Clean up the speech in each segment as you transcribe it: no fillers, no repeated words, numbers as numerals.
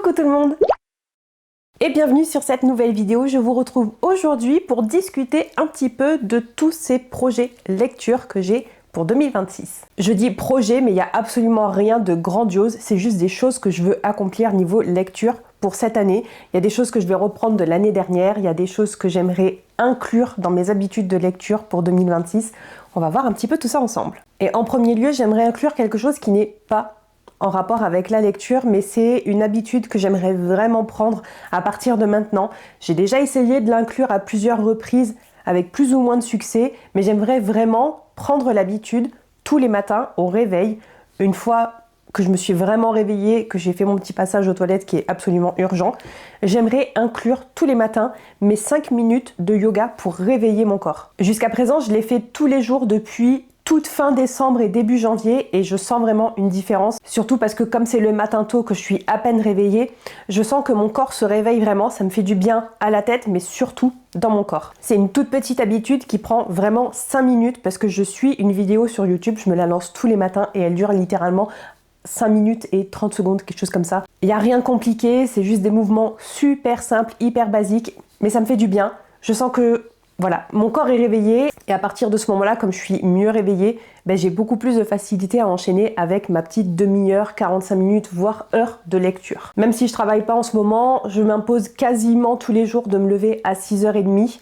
Coucou tout le monde et bienvenue sur cette nouvelle vidéo. Je vous retrouve aujourd'hui pour discuter un petit peu de tous ces projets lecture que j'ai pour 2026. Je dis projet, mais il n'y a absolument rien de grandiose, c'est juste des choses que je veux accomplir niveau lecture pour cette année. Il y a des choses que je vais reprendre de l'année dernière, il y a des choses que j'aimerais inclure dans mes habitudes de lecture pour 2026. On va voir un petit peu tout ça ensemble. Et en premier lieu, j'aimerais inclure quelque chose qui n'est pas en rapport avec la lecture, mais c'est une habitude que j'aimerais vraiment prendre à partir de maintenant. J'ai déjà essayé de l'inclure à plusieurs reprises avec plus ou moins de succès, mais j'aimerais vraiment prendre l'habitude tous les matins au réveil, une fois que je me suis vraiment réveillée, que j'ai fait mon petit passage aux toilettes qui est absolument urgent, j'aimerais inclure tous les matins mes 5 minutes de yoga pour réveiller mon corps. Jusqu'à présent, je l'ai fait tous les jours depuis toute fin décembre et début janvier et je sens vraiment une différence, surtout parce que comme c'est le matin tôt que je suis à peine réveillée, je sens que mon corps se réveille vraiment, ça me fait du bien à la tête mais surtout dans mon corps. C'est une toute petite habitude qui prend vraiment 5 minutes parce que je suis une vidéo sur YouTube, je me la lance tous les matins et elle dure littéralement 5 minutes et 30 secondes, quelque chose comme ça. Il n'y a rien de compliqué, c'est juste des mouvements super simples, hyper basiques, mais ça me fait du bien. Je sens que voilà, mon corps est réveillé et à partir de ce moment-là, comme je suis mieux réveillée, j'ai beaucoup plus de facilité à enchaîner avec ma petite demi-heure, 45 minutes, voire heure de lecture. Même si je travaille pas en ce moment, je m'impose quasiment tous les jours de me lever à 6h30.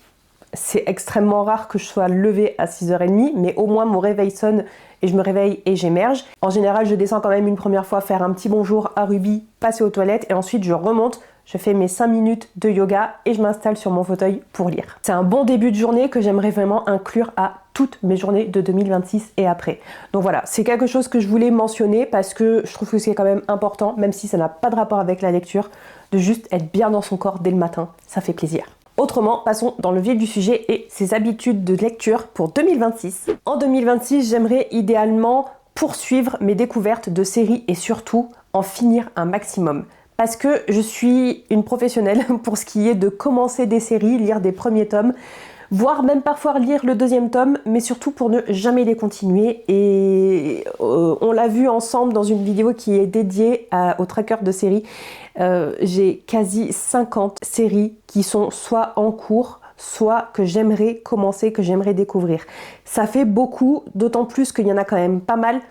C'est extrêmement rare que je sois levée à 6h30, mais au moins mon réveil sonne et je me réveille et j'émerge. En général, je descends quand même une première fois faire un petit bonjour à Ruby, passer aux toilettes et ensuite je remonte. Je fais mes 5 minutes de yoga et je m'installe sur mon fauteuil pour lire. C'est un bon début de journée que j'aimerais vraiment inclure à toutes mes journées de 2026 et après. Donc voilà, c'est quelque chose que je voulais mentionner parce que je trouve que c'est quand même important, même si ça n'a pas de rapport avec la lecture, de juste être bien dans son corps dès le matin. Ça fait plaisir. Autrement, passons dans le vif du sujet et ses habitudes de lecture pour 2026. En 2026, j'aimerais idéalement poursuivre mes découvertes de séries et surtout en finir un maximum. Parce que je suis une professionnelle pour ce qui est de commencer des séries, lire des premiers tomes, voire même parfois lire le deuxième tome, mais surtout pour ne jamais les continuer. Et on l'a vu ensemble dans une vidéo qui est dédiée au tracker de séries. J'ai quasi 50 séries qui sont soit en cours, soit que j'aimerais commencer, que j'aimerais découvrir. Ça fait beaucoup, d'autant plus qu'il y en a quand même pas mal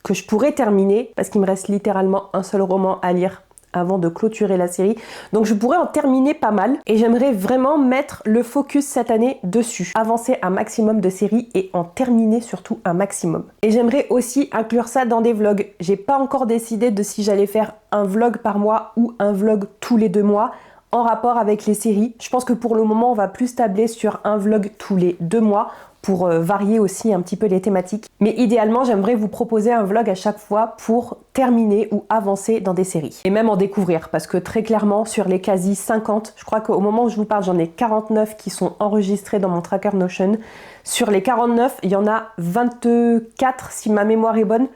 que je pourrais terminer, parce qu'il me reste littéralement un seul roman à lire avant de clôturer la série. Donc je pourrais en terminer pas mal et j'aimerais vraiment mettre le focus cette année dessus. Avancer un maximum de séries et en terminer surtout un maximum. Et j'aimerais aussi inclure ça dans des vlogs. J'ai pas encore décidé de si j'allais faire un vlog par mois ou un vlog tous les 2 mois en rapport avec les séries. Je pense que pour le moment on va plus tabler sur un vlog tous les 2 mois pour varier aussi un petit peu les thématiques. Mais idéalement, j'aimerais vous proposer un vlog à chaque fois pour terminer ou avancer dans des séries. Et même en découvrir, parce que très clairement, sur les quasi 50, je crois qu'au moment où je vous parle, j'en ai 49 qui sont enregistrés dans mon tracker Notion. Sur les 49, il y en a 24, si ma mémoire est bonne,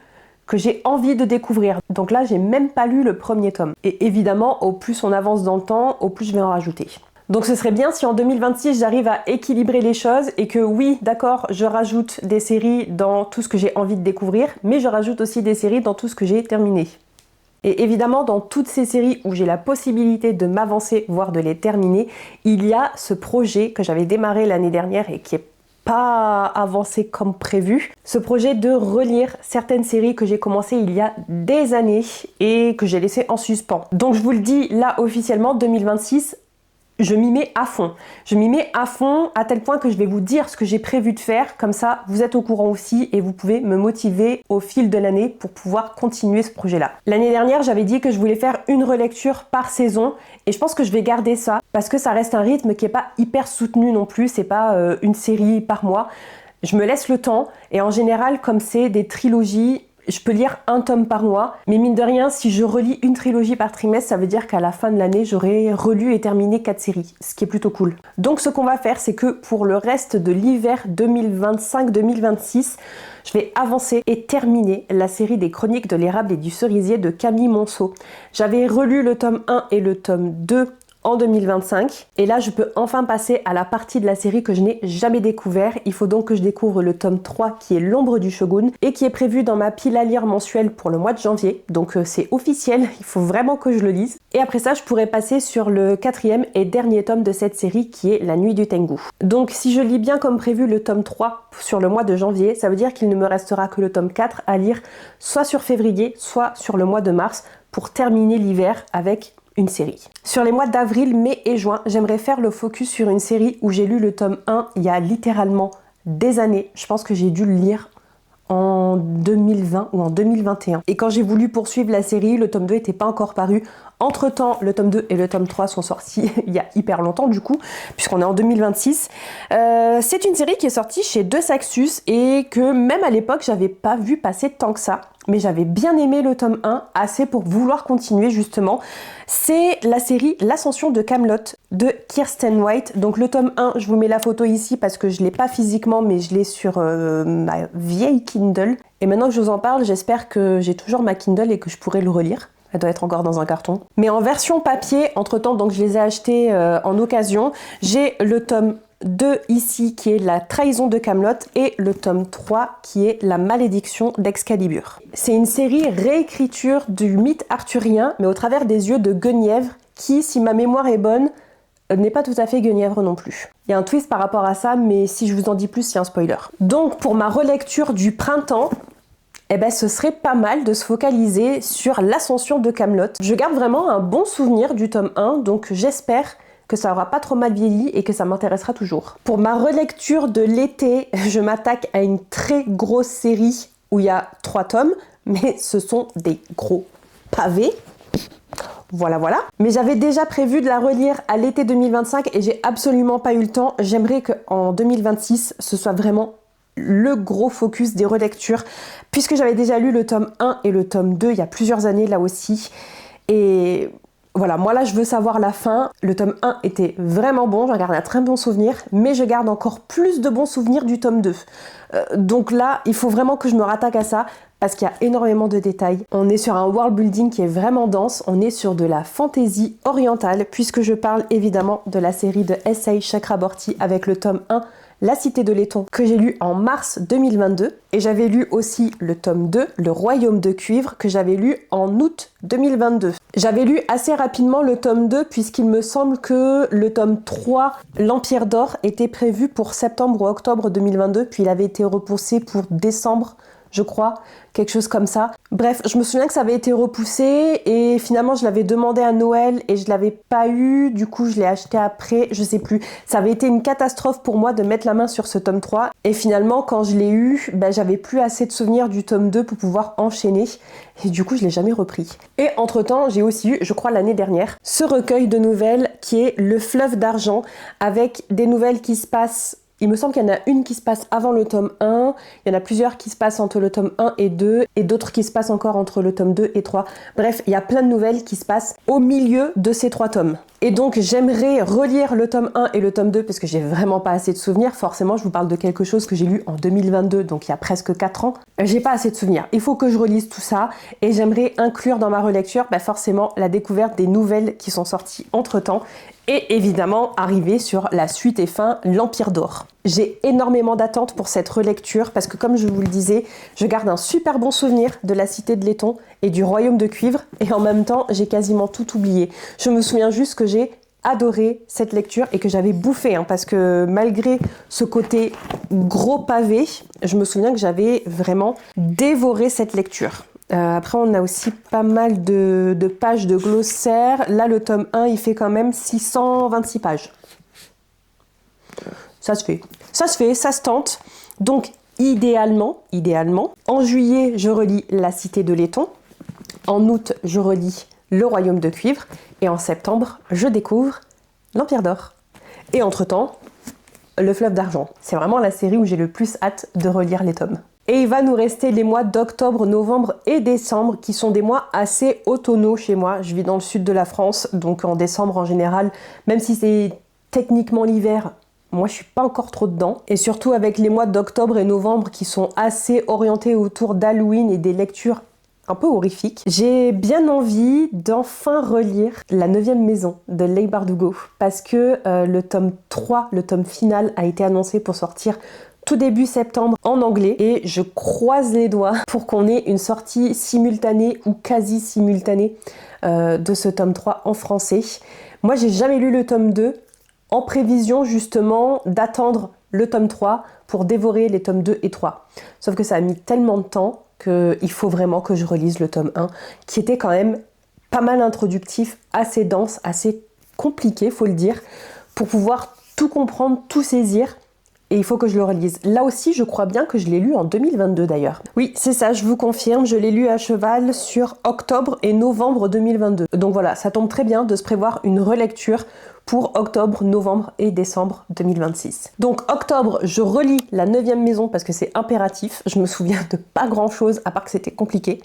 que j'ai envie de découvrir. Donc là, j'ai même pas lu le premier tome. Et évidemment, au plus on avance dans le temps, au plus je vais en rajouter. Donc ce serait bien si en 2026 j'arrive à équilibrer les choses et que oui, d'accord, je rajoute des séries dans tout ce que j'ai envie de découvrir, mais je rajoute aussi des séries dans tout ce que j'ai terminé. Et évidemment, dans toutes ces séries où j'ai la possibilité de m'avancer, voire de les terminer, il y a ce projet que j'avais démarré l'année dernière et qui est pas avancé comme prévu. Ce projet de relire certaines séries que j'ai commencé il y a des années et que j'ai laissé en suspens. Donc je vous le dis là officiellement, 2026, je m'y mets à fond. Je m'y mets à fond à tel point que je vais vous dire ce que j'ai prévu de faire. Comme ça, vous êtes au courant aussi et vous pouvez me motiver au fil de l'année pour pouvoir continuer ce projet-là. L'année dernière, j'avais dit que je voulais faire une relecture par saison et je pense que je vais garder ça parce que ça reste un rythme qui est pas hyper soutenu non plus. C'est pas une série par mois. Je me laisse le temps et en général, comme c'est des trilogies, je peux lire un tome par mois, mais mine de rien, si je relis une trilogie par trimestre, ça veut dire qu'à la fin de l'année, j'aurai relu et terminé 4 séries, ce qui est plutôt cool. Donc ce qu'on va faire, c'est que pour le reste de l'hiver 2025-2026, je vais avancer et terminer la série des chroniques de l'érable et du cerisier de Camille Monceau. J'avais relu le tome 1 et le tome 2 en 2025. Et là, je peux enfin passer à la partie de la série que je n'ai jamais découvert. Il faut donc que je découvre le tome 3 qui est L'ombre du Shogun et qui est prévu dans ma pile à lire mensuelle pour le mois de janvier. Donc c'est officiel, il faut vraiment que je le lise. Et après ça, je pourrais passer sur le 4e et dernier tome de cette série qui est La Nuit du Tengu. Donc si je lis bien comme prévu le tome 3 sur le mois de janvier, ça veut dire qu'il ne me restera que le tome 4 à lire soit sur février, soit sur le mois de mars pour terminer l'hiver avec une série. Sur les mois d'avril, mai et juin, j'aimerais faire le focus sur une série où j'ai lu le tome 1 il y a littéralement des années. Je pense que j'ai dû le lire en 2020 ou en 2021. Et quand j'ai voulu poursuivre la série, le tome 2 n'était pas encore paru. Entre-temps, le tome 2 et le tome 3 sont sortis il y a hyper longtemps du coup, puisqu'on est en 2026. C'est une série qui est sortie chez Deux Saxus et que même à l'époque, j'avais pas vu passer tant que ça. Mais j'avais bien aimé le tome 1, assez pour vouloir continuer justement. C'est la série L'Ascension de Camelot de Kiersten White. Donc le tome 1, je vous mets la photo ici parce que je l'ai pas physiquement, mais je l'ai sur ma vieille Kindle. Et maintenant que je vous en parle, j'espère que j'ai toujours ma Kindle et que je pourrai le relire. Elle doit être encore dans un carton. Mais en version papier, entre-temps, donc je les ai achetés en occasion. J'ai le tome 2 ici qui est La Trahison de Camelot et le tome 3 qui est La Malédiction d'Excalibur. C'est une série réécriture du mythe arthurien mais au travers des yeux de Guenièvre qui, si ma mémoire est bonne, n'est pas tout à fait Guenièvre non plus. Il y a un twist par rapport à ça mais si je vous en dis plus, c'est un spoiler. Donc pour ma relecture du printemps, eh ben, ce serait pas mal de se focaliser sur l'ascension de Camelot. Je garde vraiment un bon souvenir du tome 1 donc j'espère que ça aura pas trop mal vieilli et que ça m'intéressera toujours. Pour ma relecture de l'été, je m'attaque à une très grosse série où il y a 3 tomes, mais ce sont des gros pavés. Voilà. Mais j'avais déjà prévu de la relire à l'été 2025 et j'ai absolument pas eu le temps. J'aimerais qu'en 2026, ce soit vraiment le gros focus des relectures, puisque j'avais déjà lu le tome 1 et le tome 2 il y a plusieurs années là aussi. Et voilà, moi là je veux savoir la fin. Le tome 1 était vraiment bon, j'en garde un très bon souvenir, mais je garde encore plus de bons souvenirs du tome 2. Donc là, il faut vraiment que je me rattaque à ça, parce qu'il y a énormément de détails. On est sur un world building qui est vraiment dense, on est sur de la fantaisie orientale, puisque je parle évidemment de la série de S.A. Chakraborty avec le tome 1, La Cité de Laiton, que j'ai lu en mars 2022. Et j'avais lu aussi le tome 2, Le Royaume de Cuivre, que j'avais lu en août 2022. J'avais lu assez rapidement le tome 2, puisqu'il me semble que le tome 3, L'Empire d'Or, était prévu pour septembre ou octobre 2022, puis il avait été repoussé pour décembre, je crois, quelque chose comme ça. Bref, je me souviens que ça avait été repoussé et finalement je l'avais demandé à Noël et je l'avais pas eu, du coup je l'ai acheté après, je sais plus. Ça avait été une catastrophe pour moi de mettre la main sur ce tome 3 et finalement quand je l'ai eu, j'avais plus assez de souvenirs du tome 2 pour pouvoir enchaîner et du coup je l'ai jamais repris. Et entre temps j'ai aussi eu, je crois l'année dernière, ce recueil de nouvelles qui est Le Fleuve d'Argent avec des nouvelles qui se passent. Il me semble qu'il y en a une qui se passe avant le tome 1, il y en a plusieurs qui se passent entre le tome 1 et 2, et d'autres qui se passent encore entre le tome 2 et 3. Bref, il y a plein de nouvelles qui se passent au milieu de ces 3 tomes. Et donc j'aimerais relire le tome 1 et le tome 2 parce que j'ai vraiment pas assez de souvenirs. Forcément, je vous parle de quelque chose que j'ai lu en 2022, donc il y a presque 4 ans. J'ai pas assez de souvenirs. Il faut que je relise tout ça et j'aimerais inclure dans ma relecture forcément la découverte des nouvelles qui sont sorties entre-temps et évidemment arriver sur la suite et fin, l'Empire d'Or. J'ai énormément d'attentes pour cette relecture parce que comme je vous le disais, je garde un super bon souvenir de la Cité de Laiton et du Royaume de Cuivre et en même temps, j'ai quasiment tout oublié. Je me souviens juste que j'ai adoré cette lecture et que j'avais bouffé parce que malgré ce côté gros pavé, je me souviens que j'avais vraiment dévoré cette lecture. Après on a aussi pas mal de pages de glossaire. Là le tome 1 il fait quand même 626 pages. Ça se fait, ça se tente. Donc idéalement, en juillet je relis La Cité de Laiton. En août je relis Le Royaume de Cuivre. Et en septembre je découvre l'Empire d'Or. Et entre-temps, Le Fleuve d'Argent. C'est vraiment la série où j'ai le plus hâte de relire les tomes. Et il va nous rester les mois d'octobre, novembre et décembre qui sont des mois assez automnaux chez moi. Je vis dans le sud de la France, donc en décembre en général, même si c'est techniquement l'hiver, moi je suis pas encore trop dedans. Et surtout avec les mois d'octobre et novembre qui sont assez orientés autour d'Halloween et des lectures un peu horrifique. J'ai bien envie d'enfin relire La 9e maison de Leigh Bardugo parce que le tome 3, le tome final, a été annoncé pour sortir tout début septembre en anglais et je croise les doigts pour qu'on ait une sortie simultanée ou quasi simultanée de ce tome 3 en français. Moi, j'ai jamais lu le tome 2 en prévision justement d'attendre le tome 3 pour dévorer les tomes 2 et 3. Sauf que ça a mis tellement de temps qu'il faut vraiment que je relise le tome 1 qui était quand même pas mal introductif, assez dense, assez compliqué, faut le dire, pour pouvoir tout comprendre, tout saisir. Et il faut que je le relise. Là aussi, je crois bien que je l'ai lu en 2022 d'ailleurs. Oui, c'est ça, je vous confirme, je l'ai lu à cheval sur octobre et novembre 2022. Donc voilà, ça tombe très bien de se prévoir une relecture pour octobre, novembre et décembre 2026. Donc octobre, je relis La 9e maison parce que c'est impératif. Je me souviens de pas grand chose à part que c'était compliqué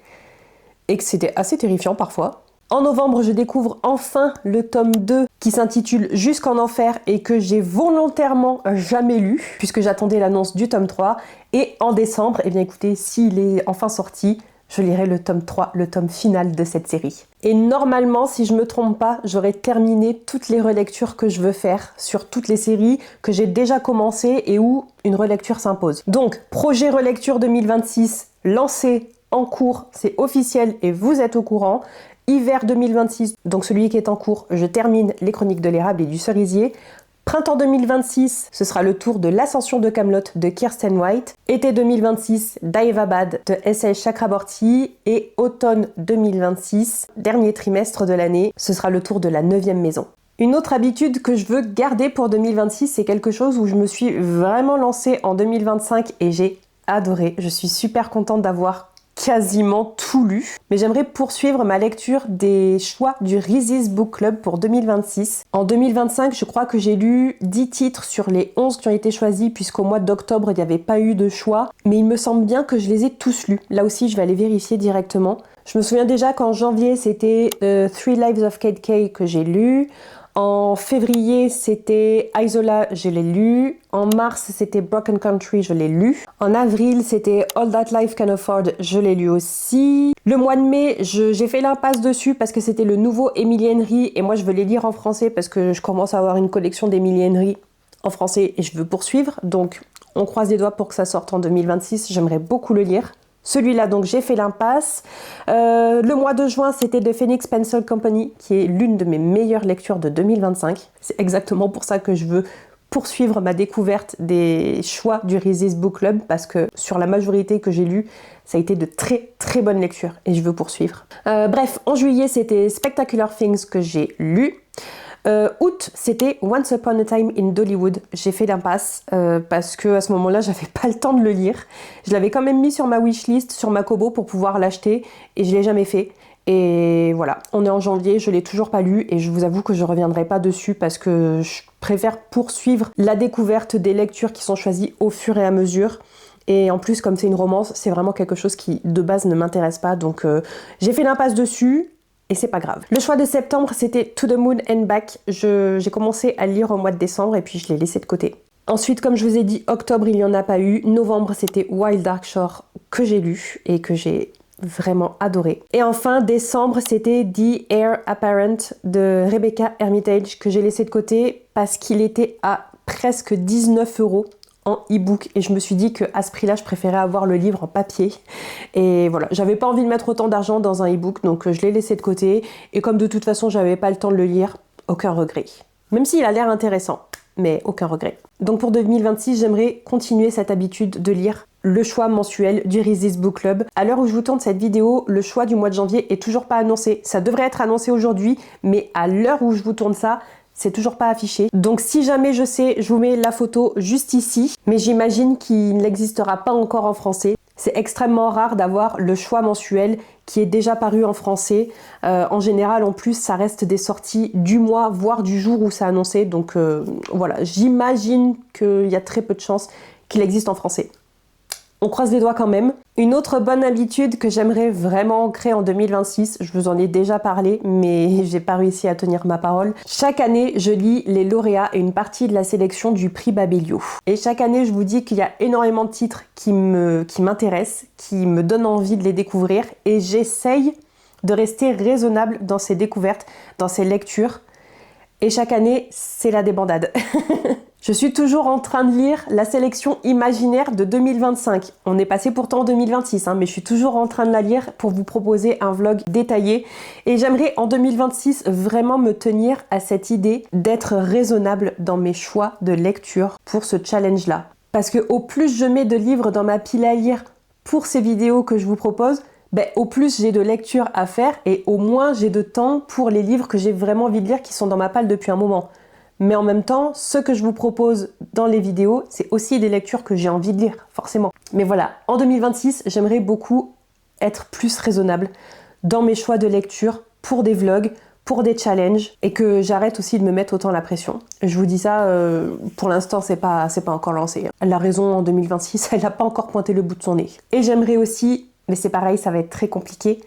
et que c'était assez terrifiant parfois. En novembre, je découvre enfin le tome 2 qui s'intitule Jusqu'en enfer et que j'ai volontairement jamais lu puisque j'attendais l'annonce du tome 3. Et en décembre, eh bien écoutez, s'il est enfin sorti, je lirai le tome 3, le tome final de cette série. Et normalement, si je me trompe pas, j'aurai terminé toutes les relectures que je veux faire sur toutes les séries que j'ai déjà commencées et où une relecture s'impose. Donc, projet relecture 2026 lancé, en cours, c'est officiel et vous êtes au courant. Hiver 2026, donc celui qui est en cours, je termine les chroniques de l'érable et du cerisier. Printemps 2026, ce sera le tour de l'ascension de Camelot de Kirsten White. Été 2026, Daevabad de S.L. Chakraborty. Et automne 2026, dernier trimestre de l'année, ce sera le tour de La 9e maison. Une autre habitude que je veux garder pour 2026, c'est quelque chose où je me suis vraiment lancée en 2025 et j'ai adoré. Je suis super contente d'avoir quasiment tout lu, mais j'aimerais poursuivre ma lecture des choix du Reese's Book Club pour 2026. En 2025, je crois que j'ai lu 10 titres sur les 11 qui ont été choisis, puisqu'au mois d'octobre, il n'y avait pas eu de choix, mais il me semble bien que je les ai tous lus. Là aussi, je vais aller vérifier directement. Je me souviens déjà qu'en janvier, c'était Three Lives of Kate Kay que j'ai lu. En février, c'était Isola, je l'ai lu. En mars, c'était Broken Country, je l'ai lu. En avril, c'était All That Life Can Afford, je l'ai lu aussi. Le mois de mai, j'ai fait l'impasse dessus parce que c'était le nouveau Emily Henry et moi je veux les lire en français parce que je commence à avoir une collection d'Emily Henry en français et je veux poursuivre. Donc on croise les doigts pour que ça sorte en 2026, j'aimerais beaucoup le lire. Celui-là, donc, j'ai fait l'impasse. Le mois de juin, c'était The Phoenix Pencil Company, qui est l'une de mes meilleures lectures de 2025. C'est exactement pour ça que je veux poursuivre ma découverte des choix du Reese's Book Club, parce que sur la majorité que j'ai lu, ça a été de très très bonnes lectures, et je veux poursuivre. Bref, en juillet, c'était Spectacular Things que j'ai lu. Août, c'était Once Upon a Time in Dollywood. J'ai fait l'impasse parce que à ce moment-là, j'avais pas le temps de le lire. Je l'avais quand même mis sur ma wishlist, sur ma Kobo pour pouvoir l'acheter et je l'ai jamais fait. Et voilà, on est en janvier, je l'ai toujours pas lu et je vous avoue que je reviendrai pas dessus parce que je préfère poursuivre la découverte des lectures qui sont choisies au fur et à mesure. Et en plus, comme c'est une romance, c'est vraiment quelque chose qui de base ne m'intéresse pas. Donc j'ai fait l'impasse dessus. Et c'est pas grave. Le choix de septembre, c'était To the Moon and Back. J'ai commencé à le lire au mois de décembre et puis je l'ai laissé de côté. Ensuite, comme je vous ai dit, octobre, il n'y en a pas eu. Novembre, c'était Wild Dark Shore que j'ai lu et que j'ai vraiment adoré. Et enfin, décembre, c'était The Heir Apparent de Rebecca Hermitage que j'ai laissé de côté parce qu'il était à presque 19 € en e-book et je me suis dit qu'à ce prix-là, je préférais avoir le livre en papier. Et voilà, j'avais pas envie de mettre autant d'argent dans un e-book, donc je l'ai laissé de côté. Et comme de toute façon, j'avais pas le temps de le lire, aucun regret. Même s'il a l'air intéressant, mais aucun regret. Donc pour 2026, j'aimerais continuer cette habitude de lire le choix mensuel du Reese's Book Club. À l'heure où je vous tourne cette vidéo, le choix du mois de janvier est toujours pas annoncé. Ça devrait être annoncé aujourd'hui, mais à l'heure où je vous tourne ça, c'est toujours pas affiché. Donc si jamais je sais, je vous mets la photo juste ici. Mais j'imagine qu'il n'existera pas encore en français. C'est extrêmement rare d'avoir le choix mensuel qui est déjà paru en français. En général, en plus, ça reste des sorties du mois, voire du jour où c'est annoncé. Donc voilà, j'imagine qu'il y a très peu de chances qu'il existe en français. On croise les doigts quand même. Une autre bonne habitude que j'aimerais vraiment ancrer en 2026, je vous en ai déjà parlé, mais j'ai pas réussi à tenir ma parole. Chaque année, je lis les lauréats et une partie de la sélection du prix Babelio. Et chaque année, je vous dis qu'il y a énormément de titres qui m'intéressent, qui me donnent envie de les découvrir, et j'essaye de rester raisonnable dans ces découvertes, dans ces lectures. Et chaque année, c'est la débandade. Je suis toujours en train de lire la sélection imaginaire de 2025. On est passé pourtant en 2026, mais je suis toujours en train de la lire pour vous proposer un vlog détaillé. Et j'aimerais en 2026 vraiment me tenir à cette idée d'être raisonnable dans mes choix de lecture pour ce challenge-là. Parce que au plus je mets de livres dans ma pile à lire pour ces vidéos que je vous propose, au plus j'ai de lectures à faire et au moins j'ai de temps pour les livres que j'ai vraiment envie de lire qui sont dans ma palle depuis un moment. Mais en même temps, ce que je vous propose dans les vidéos, c'est aussi des lectures que j'ai envie de lire, forcément. Mais voilà, en 2026, j'aimerais beaucoup être plus raisonnable dans mes choix de lecture pour des vlogs, pour des challenges, et que j'arrête aussi de me mettre autant la pression. Je vous dis ça, pour l'instant, c'est pas encore lancé. La raison en 2026, elle n'a pas encore pointé le bout de son nez. Et j'aimerais aussi, mais c'est pareil, ça va être très compliqué,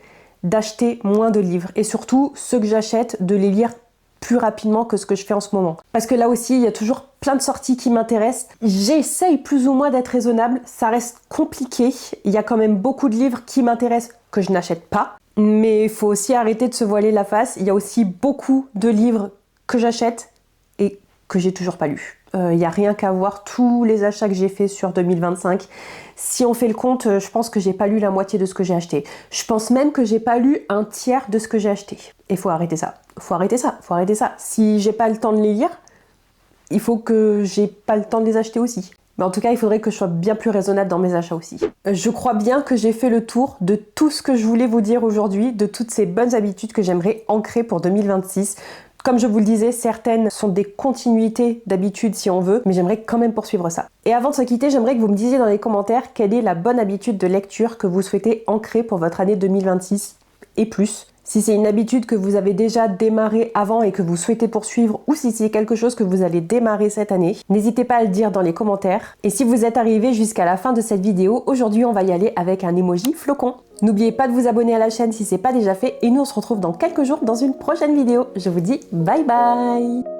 d'acheter moins de livres. Et surtout, ceux que j'achète, de les lire plus rapidement que ce que je fais en ce moment. Parce que là aussi, il y a toujours plein de sorties qui m'intéressent. J'essaye plus ou moins d'être raisonnable, ça reste compliqué. Il y a quand même beaucoup de livres qui m'intéressent que je n'achète pas. Mais il faut aussi arrêter de se voiler la face. Il y a aussi beaucoup de livres que j'achète et que j'ai toujours pas lus. Il n'y a rien qu'à voir tous les achats que j'ai faits sur 2025. Si on fait le compte, je pense que j'ai pas lu la moitié de ce que j'ai acheté. Je pense même que j'ai pas lu un tiers de ce que j'ai acheté. Et faut arrêter ça. Faut arrêter ça. Si j'ai pas le temps de les lire, il faut que j'ai pas le temps de les acheter aussi. Mais en tout cas, il faudrait que je sois bien plus raisonnable dans mes achats aussi. Je crois bien que j'ai fait le tour de tout ce que je voulais vous dire aujourd'hui, de toutes ces bonnes habitudes que j'aimerais ancrer pour 2026. Comme je vous le disais, certaines sont des continuités d'habitudes si on veut, mais j'aimerais quand même poursuivre ça. Et avant de se quitter, j'aimerais que vous me disiez dans les commentaires quelle est la bonne habitude de lecture que vous souhaitez ancrer pour votre année 2026 et plus. Si c'est une habitude que vous avez déjà démarré avant et que vous souhaitez poursuivre, ou si c'est quelque chose que vous allez démarrer cette année, n'hésitez pas à le dire dans les commentaires. Et si vous êtes arrivé jusqu'à la fin de cette vidéo, aujourd'hui on va y aller avec un emoji flocon. N'oubliez pas de vous abonner à la chaîne si c'est pas déjà fait, et nous on se retrouve dans quelques jours dans une prochaine vidéo. Je vous dis bye bye!